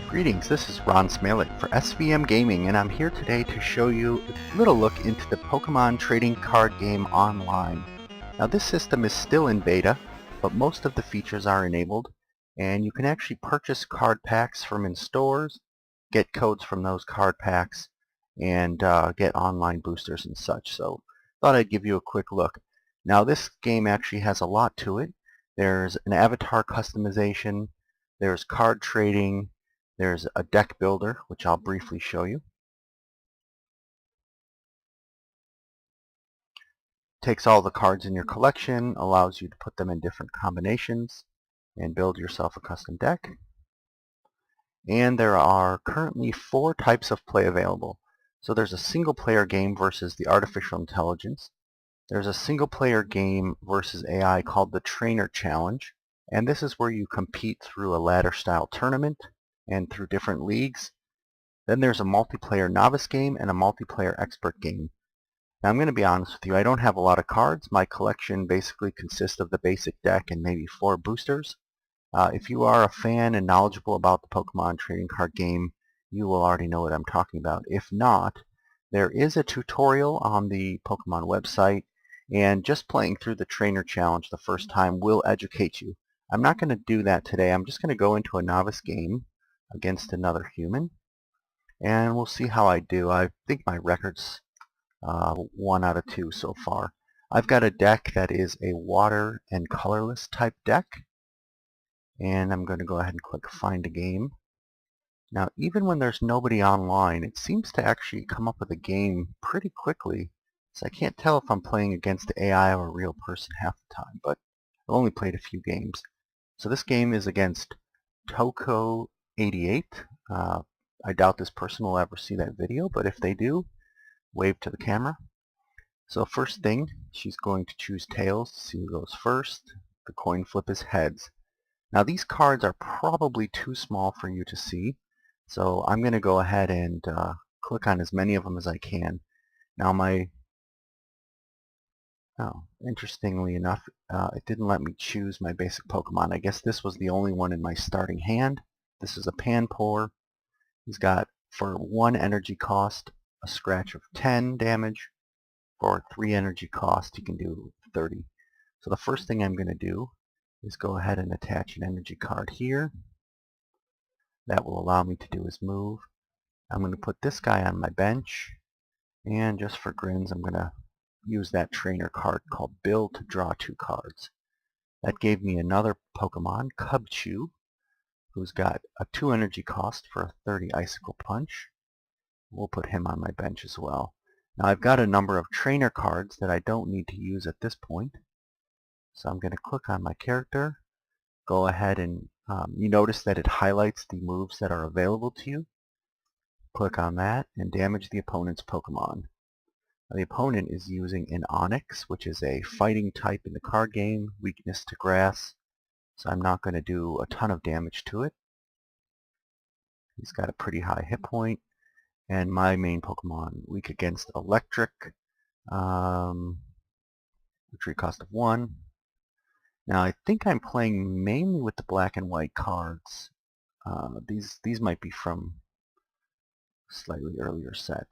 Greetings, this is rsmalec for SVM Gaming, and I'm here today to show you a little look into the Pokemon trading card game online. Now this system is still in beta, but most of the features are enabled, and you can actually purchase card packs from in stores, get codes from those card packs, and get online boosters and such. So thought I'd give you a quick look. Now this game actually has a lot to it. There's an avatar customization, there's card trading, there's a deck builder, which I'll briefly show you. Takes all the cards in your collection, allows you to put them in different combinations, and build yourself a custom deck. And there are currently 4 types of play available. So there's a single player game versus the artificial intelligence. There's a single player game versus AI called the Trainer Challenge. And this is where you compete through a ladder style tournament and through different leagues. Then there's a multiplayer novice game and a multiplayer expert game. Now I'm going to be honest with you, I don't have a lot of cards. My collection basically consists of the basic deck and maybe 4 boosters. If you are a fan and knowledgeable about the Pokemon trading card game, you will already know what I'm talking about. If not, there is a tutorial on the Pokemon website, and just playing through the Trainer Challenge the first time will educate you. I'm not going to do that today. I'm just going to go into a novice game against another human, and we'll see how I do. I think my record's 1 out of 2 so far. I've got a deck that is a water and colorless type deck, and I'm going to go ahead and click Find a Game. Now even when there's nobody online, it seems to actually come up with a game pretty quickly, so I can't tell if I'm playing against AI or a real person half the time, but I've only played a few games. So this game is against Toko88. I doubt this person will ever see that video, but if they do, wave to the camera. So first thing, she's going to choose tails to see who goes first. The coin flip is heads. Now these cards are probably too small for you to see, so I'm going to go ahead and click on as many of them as I can. Now interestingly enough, it didn't let me choose my basic Pokemon. I guess this was the only one in my starting hand. This is a Panpour. He's got, for 1 energy cost, a scratch of 10 damage. For 3 energy cost, he can do 30. So the first thing I'm going to do is go ahead and attach an energy card here. That will allow me to do his move. I'm going to put this guy on my bench, and just for grins, I'm going to use that trainer card called Bill to draw 2 cards. That gave me another Pokemon, Cubchoo, who's got a 2 energy cost for a 30 Icicle Punch. We'll put him on my bench as well. Now I've got a number of trainer cards that I don't need to use at this point. So I'm going to click on my character, go ahead and you notice that it highlights the moves that are available to you. Click on that and damage the opponent's Pokemon. Now, the opponent is using an Onix, which is a fighting type in the card game, weakness to grass, so I'm not going to do a ton of damage to it. He's got a pretty high hit point, and my main Pokemon weak against electric, retreat cost of 1. Now I think I'm playing mainly with the black and white cards. These might be from a slightly earlier set.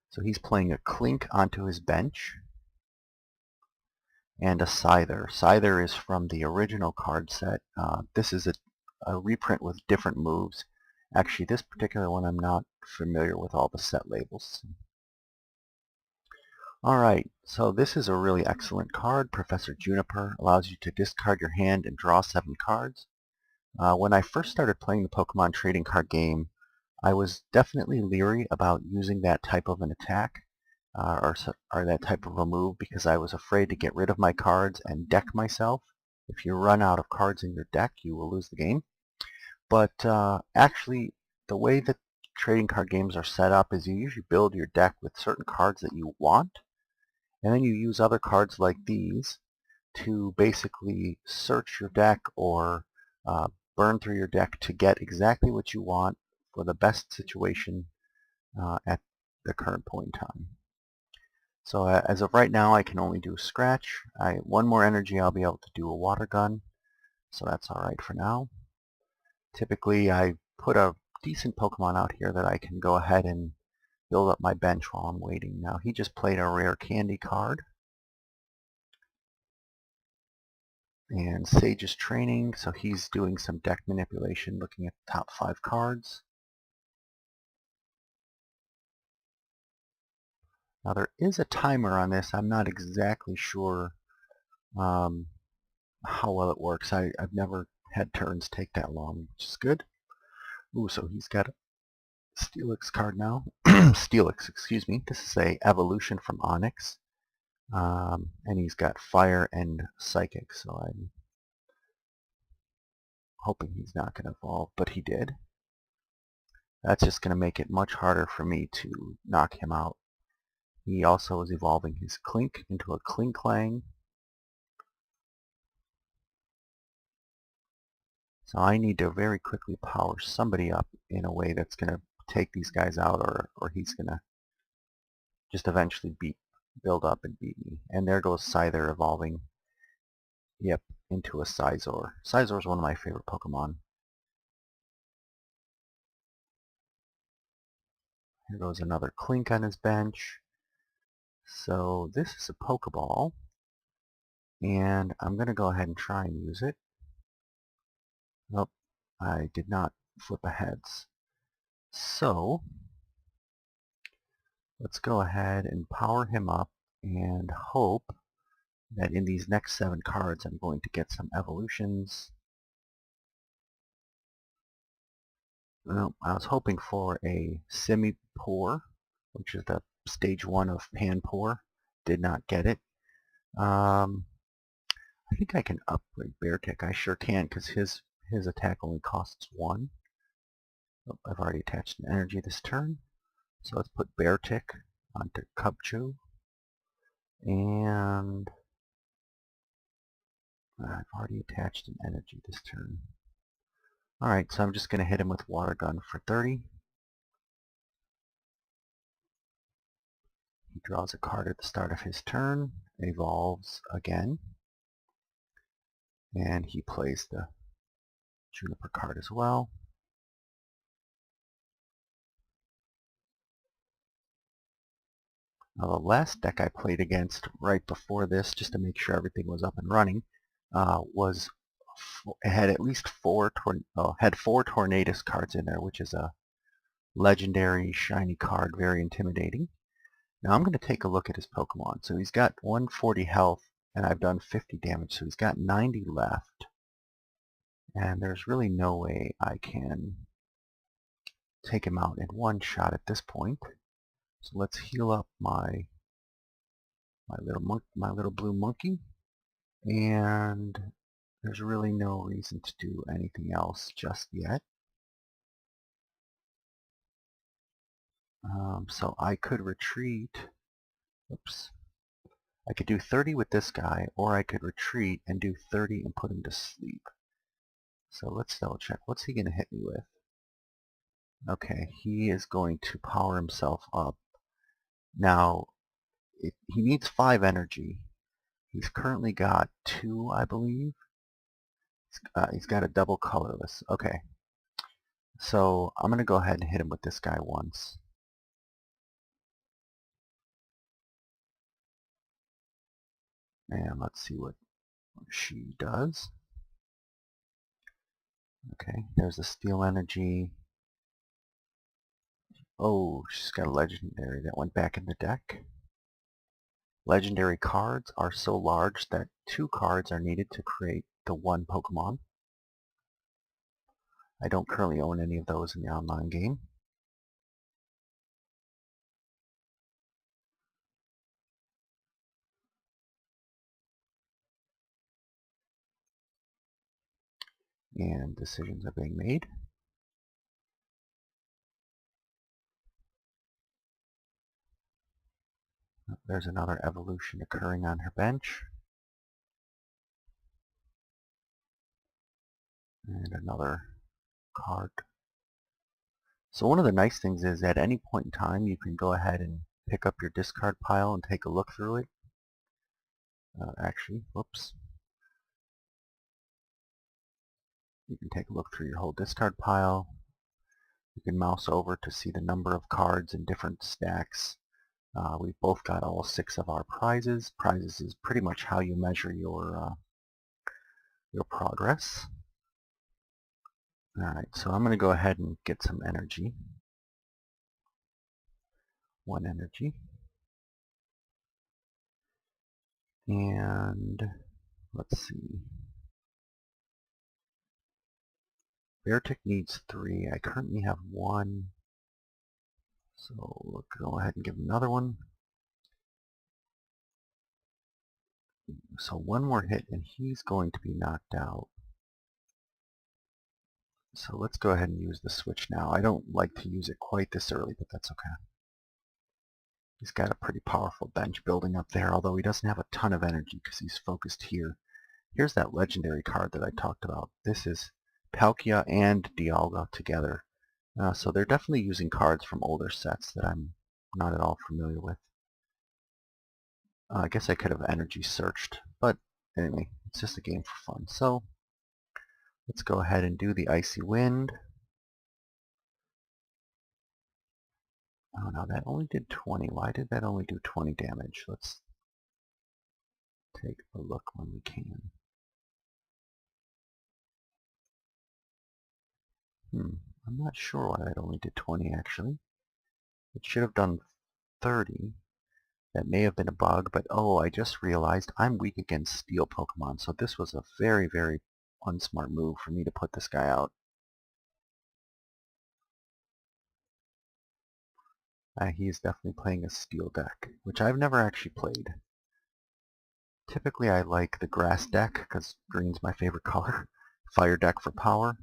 So he's playing a Clink onto his bench and a Scyther. Scyther is from the original card set. This is a reprint with different moves. Actually, this particular one I'm not familiar with all the set labels. Alright, so this is a really excellent card. Professor Juniper allows you to discard your hand and draw 7 cards. When I first started playing the Pokemon trading card game, I was definitely leery about using that type of an attack or that type of a move because I was afraid to get rid of my cards and deck myself. If you run out of cards in your deck, you will lose the game. But actually, the way that trading card games are set up is you usually build your deck with certain cards that you want, and then you use other cards like these to basically search your deck or burn through your deck to get exactly what you want for the best situation at the current point in time. So as of right now, I can only do a scratch. 1 more energy, I'll be able to do a water gun, so that's alright for now. Typically I put a decent Pokemon out here that I can go ahead and build up my bench while I'm waiting. Now he just played a rare candy card. And Sage is training, so he's doing some deck manipulation, looking at the top 5 cards. Now there is a timer on this. I'm not exactly sure how well it works. I've never had turns take that long, which is good. Ooh, so he's got a Steelix card now. Steelix, excuse me. This is a evolution from Onyx. And he's got Fire and Psychic, so I'm hoping he's not going to evolve, but he did. That's just going to make it much harder for me to knock him out. He also is evolving his Klink into a Klinklang. So I need to very quickly power somebody up in a way that's going to take these guys out, or he's going to just eventually build up and beat me. And there goes Scyther evolving, yep, into a Scizor. Scizor is one of my favorite Pokemon. Here goes another Klink on his bench. So this is a Pokeball, and I'm going to go ahead and try and use it. Nope, I did not flip a heads. So let's go ahead and power him up and hope that in these next 7 cards I'm going to get some evolutions. Well, I was hoping for a Simipour, which is the stage 1 of Panpour. Did not get it. I think I can upgrade Beartic. I sure can, because his attack only costs 1. Oh, I've already attached an energy this turn. So let's put Beartic onto Cubchoo. And I've already attached an energy this turn. Alright, so I'm just going to hit him with Water Gun for 30. He draws a card at the start of his turn, evolves again, and he plays the Juniper card as well. Now the last deck I played against right before this, just to make sure everything was up and running, it had at least 4 Tornadus cards in there, which is a legendary shiny card, very intimidating. Now I'm going to take a look at his Pokemon. So he's got 140 health, and I've done 50 damage, so he's got 90 left. And there's really no way I can take him out in one shot at this point. So let's heal up my little blue monkey, and there's really no reason to do anything else just yet. So I could retreat. Oops. I could do 30 with this guy, or I could retreat and do 30 and put him to sleep. So let's double check. What's he going to hit me with? Okay, he is going to power himself up. Now, he needs 5 energy. He's currently got 2, I believe. He's got a double colorless. Okay. So I'm going to go ahead and hit him with this guy once. And let's see what she does. Okay, there's the steel energy. Oh, she's got a legendary that went back in the deck. Legendary cards are so large that 2 cards are needed to create the 1 Pokemon. I don't currently own any of those in the online game. And decisions are being made. There's another evolution occurring on her bench. And another card. So one of the nice things is at any point in time you can go ahead and pick up your discard pile and take a look through it. Actually, whoops. You can take a look through your whole discard pile. You can mouse over to see the number of cards in different stacks. We've both got all 6 of our prizes. Prizes is pretty much how you measure your progress. Alright, so I'm going to go ahead and get some energy. 1 energy. And let's see. Beartic needs 3. I currently have 1. So we'll go ahead and give him another one. So 1 more hit and he's going to be knocked out. So let's go ahead and use the switch now. I don't like to use it quite this early, but that's okay. He's got a pretty powerful bench building up there, although he doesn't have a ton of energy because he's focused here. Here's that legendary card that I talked about. This is Palkia and Dialga together. So they're definitely using cards from older sets that I'm not at all familiar with. I guess I could have energy searched, but anyway, it's just a game for fun. So let's go ahead and do the Icy Wind. Oh no, that only did 20. Why did that only do 20 damage? Let's take a look when we can. I'm not sure why that only did 20 actually. It should have done 30. That may have been a bug, but oh, I just realized I'm weak against steel Pokemon, so this was a very, very unsmart move for me to put this guy out. He is definitely playing a steel deck, which I've never actually played. Typically I like the grass deck, because green's my favorite color, fire deck for power,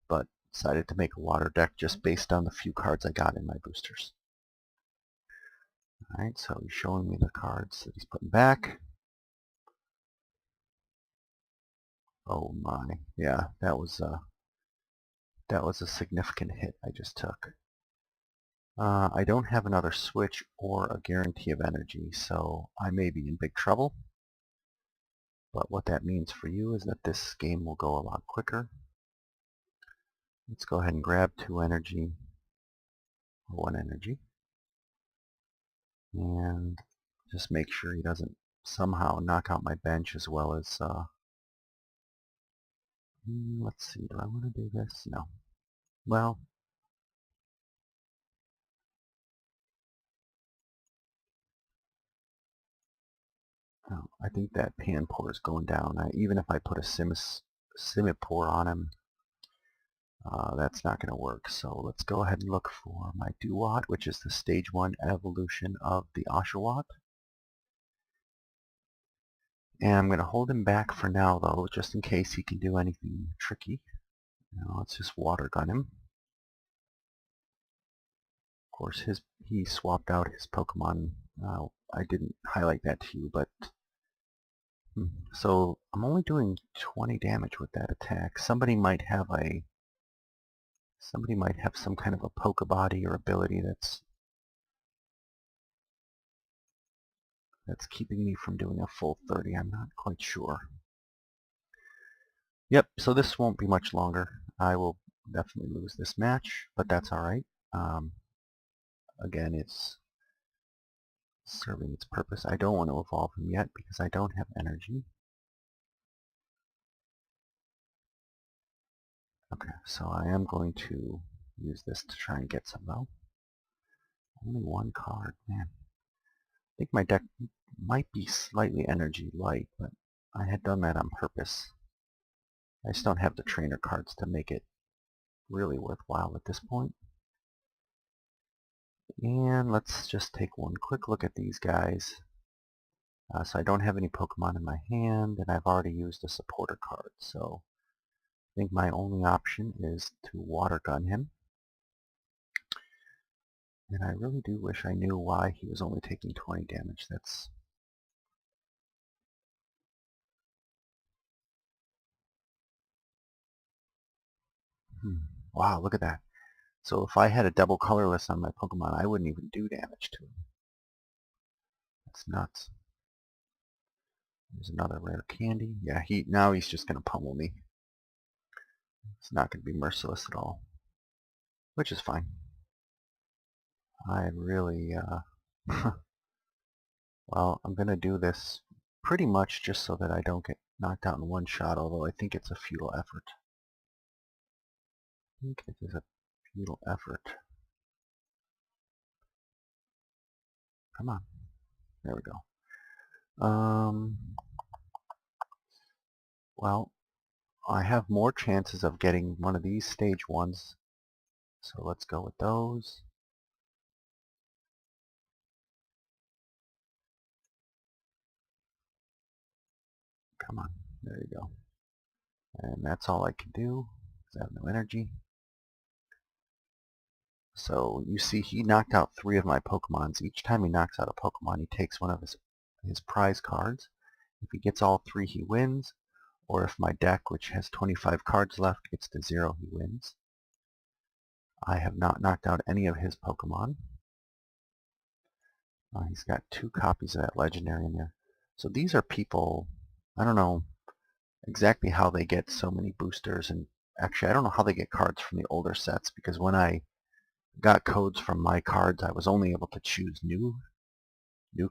but decided to make a water deck just based on the few cards I got in my boosters. Alright, so he's showing me the cards that he's putting back. Oh my, yeah, that was a significant hit I just took. I don't have another switch or a guarantee of energy, so I may be in big trouble. But what that means for you is that this game will go a lot quicker. Let's go ahead and grab 2 energy, or 1 energy, and just make sure he doesn't somehow knock out my bench as well as, let's see, do I want to do this? No. Well, oh, I think that Panpour is going down. Even if I put a Simipour on him, that's not going to work. So let's go ahead and look for my Duat, which is the stage 1 evolution of the Oshawott. And I'm going to hold him back for now, though, just in case he can do anything tricky. Now, let's just water gun him. Of course, he swapped out his Pokemon. I didn't highlight that to you, but so I'm only doing 20 damage with that attack. Somebody might have some kind of a Pokebody or ability that's keeping me from doing a full 30. I'm not quite sure. Yep, so this won't be much longer. I will definitely lose this match, but that's alright. Again, it's serving its purpose. I don't want to evolve him yet because I don't have energy. Okay, so I am going to use this to try and get some though. Only 1 card, man. I think my deck might be slightly energy light, but I had done that on purpose. I just don't have the trainer cards to make it really worthwhile at this point. And let's just take one quick look at these guys. So I don't have any Pokemon in my hand, and I've already used a supporter card, so I think my only option is to water gun him. And I really do wish I knew why he was only taking 20 damage. That's... Wow, look at that. So if I had a double colorless on my Pokemon, I wouldn't even do damage to him. That's nuts. There's another rare candy. Yeah, now he's just going to pummel me. It's not going to be merciless at all, which is fine. I really, well, I'm going to do this pretty much just so that I don't get knocked out in one shot, although I think it's a futile effort. I think it is a futile effort. Come on. There we go. Well, I have more chances of getting one of these stage ones, so let's go with those. Come on, there you go. And that's all I can do, because I have no energy. So you see he knocked out 3 of my Pokemons. Each time he knocks out a Pokemon, he takes one of his prize cards. If he gets all 3, he wins. Or if my deck, which has 25 cards left, gets to 0, he wins. I have not knocked out any of his Pokemon. He's got 2 copies of that legendary in there. So these are people, I don't know exactly how they get so many boosters, and actually I don't know how they get cards from the older sets, because when I got codes from my cards I was only able to choose new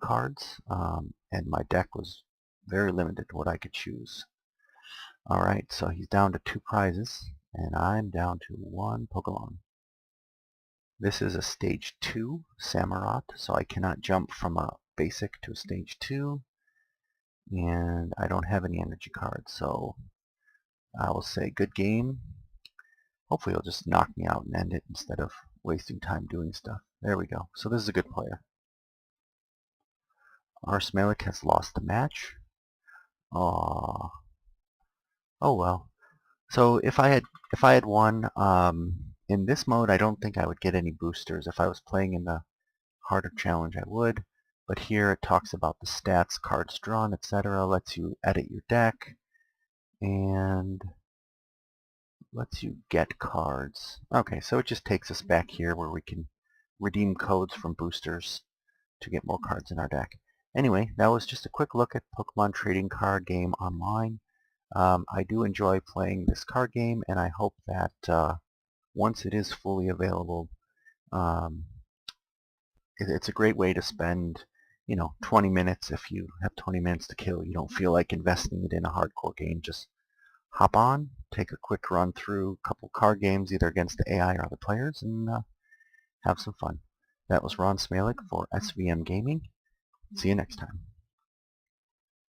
cards, and my deck was very limited to what I could choose. Alright, so he's down to 2 prizes, and I'm down to 1 Pokemon. This is a stage 2 Samurott, so I cannot jump from a basic to a stage 2, and I don't have any energy cards, so I will say good game. Hopefully he'll just knock me out and end it instead of wasting time doing stuff. There we go. So this is a good player. rsmalec has lost the match. Aww. Oh well. So if I had won, in this mode I don't think I would get any boosters. If I was playing in the harder challenge I would. But here it talks about the stats, cards drawn, etc. Lets you edit your deck and lets you get cards. Okay, so it just takes us back here where we can redeem codes from boosters to get more cards in our deck. Anyway, that was just a quick look at Pokemon Trading Card Game Online. I do enjoy playing this card game, and I hope that once it is fully available, it's a great way to spend, 20 minutes. If you have 20 minutes to kill, you don't feel like investing it in a hardcore game. Just hop on, take a quick run through a couple card games, either against the AI or other players, and have some fun. That was rsmalec for SVM Gaming. See you next time.